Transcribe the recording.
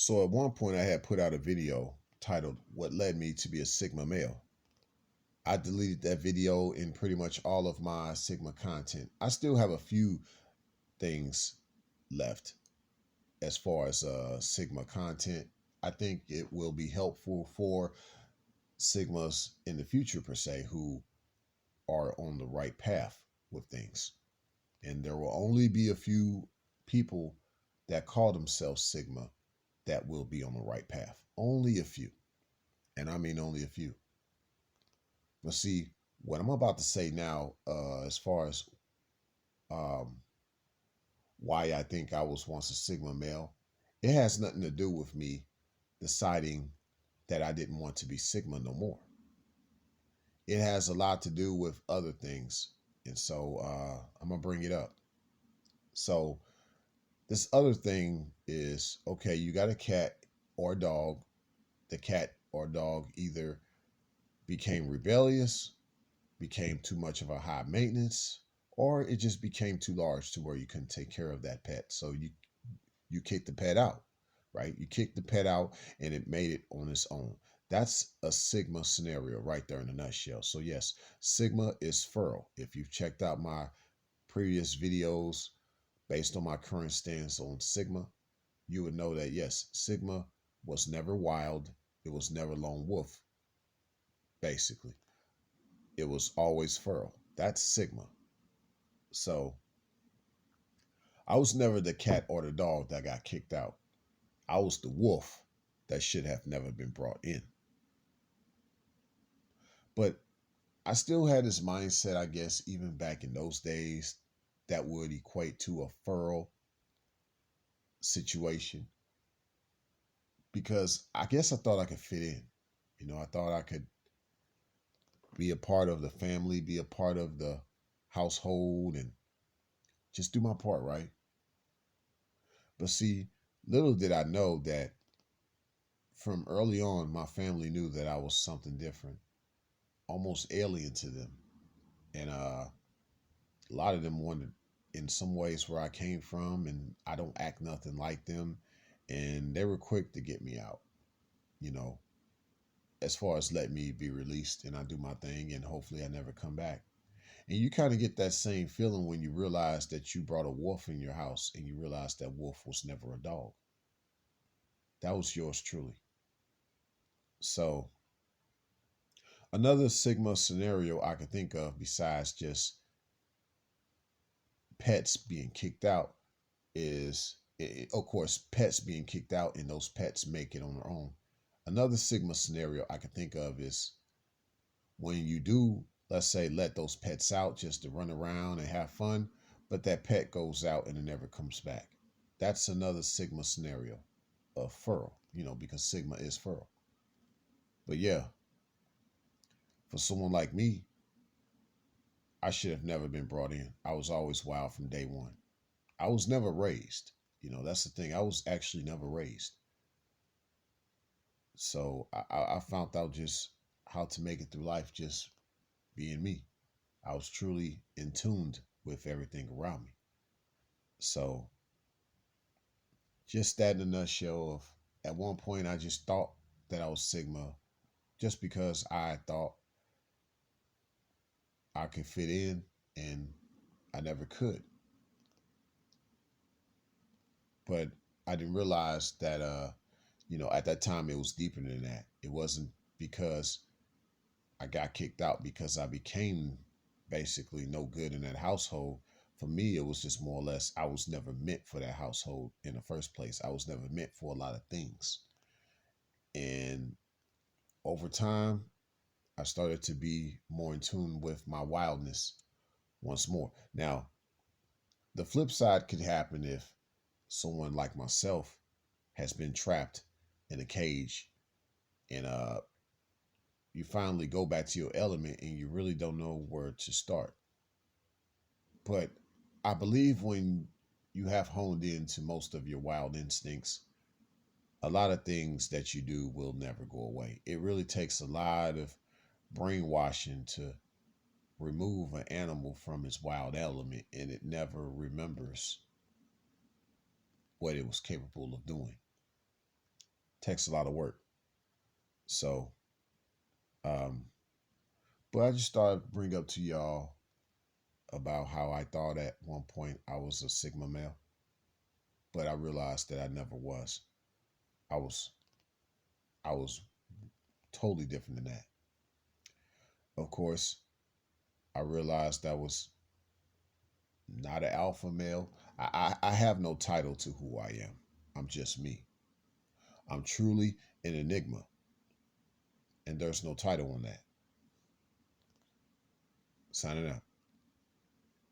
So at one point, I had put out a video titled "What Led Me to Be a Sigma Male." I deleted that video and pretty much all of my Sigma content. I still have a few things left as far as Sigma content. I think it will be helpful for Sigmas in the future, per se, who are on the right path with things. And there will only be a few people that call themselves Sigma that will be on the right path. Only a few. And I mean only a few. But see, what I'm about to say now, as far as um, why I think I was once a Sigma male, it has nothing to do with me deciding that I didn't want to be Sigma no more. It has a lot to do with other things. And so I'm going to bring it up. So, this other thing is okay, you got a cat or a dog. The cat or dog either became rebellious, became too much of a high maintenance, or it just became too large to where you couldn't take care of that pet. So you kicked the pet out, right? You kicked the pet out and it made it on its own. That's a Sigma scenario right there in a nutshell. So yes, Sigma is feral. If you've checked out my previous videos based on my current stance on Sigma, you would know that yes, Sigma was never wild. It was never lone wolf, basically. It was always feral. That's Sigma. So I was never the cat or the dog that got kicked out. I was the wolf that should have never been brought in. But I still had this mindset, I guess, even back in those days, that would equate to a feral situation because I guess I thought I could fit in. I thought I could be a part of the family, be a part of the household, and just do my part, right? But see, little did I know that from early on, my family knew that I was something different, almost alien to them. And a lot of them wondered in some ways where I came from, and I don't act nothing like them. And they were quick to get me out, you know, as far as let me be released and I do my thing and hopefully I never come back. And you kind of get that same feeling when you realize that you brought a wolf in your house and you realize that wolf was never a dog. That was yours truly. So, another Sigma scenario I could think of besides just pets being kicked out is, of course, pets being kicked out and those pets make it on their own. Another Sigma scenario I could think of is when you do, let's say, let those pets out just to run around and have fun, but that pet goes out and it never comes back. That's another Sigma scenario of feral, because Sigma is feral. But yeah, for someone like me, I should have never been brought in. I was always wild from day one. I was never raised. That's the thing. I was actually never raised. So I found out just how to make it through life just being me. I was truly in tuned with everything around me. So just that in a nutshell of at one point I just thought that I was Sigma just because I thought I could fit in and I never could. But I didn't realize that at that time it was deeper than that. It wasn't because I got kicked out because I became basically no good in that household. For me, it was just more or less I was never meant for that household in the first place. I was never meant for a lot of things. And over time, I started to be more in tune with my wildness once more. Now, the flip side could happen if someone like myself has been trapped in a cage and you finally go back to your element and you really don't know where to start. But I believe when you have honed into most of your wild instincts, a lot of things that you do will never go away. It really takes a lot of brainwashing to remove an animal from its wild element and it never remembers what it was capable of doing. Takes a lot of work. So, um, but I just thought I'd bring up to y'all about how I thought at one point I was a Sigma male, but I realized that I never was. I was I was totally different than that. Of course, I realized I was not an alpha male. I have no title to who I am. I'm just me. I'm truly an enigma, and there's no title on that. Signing out.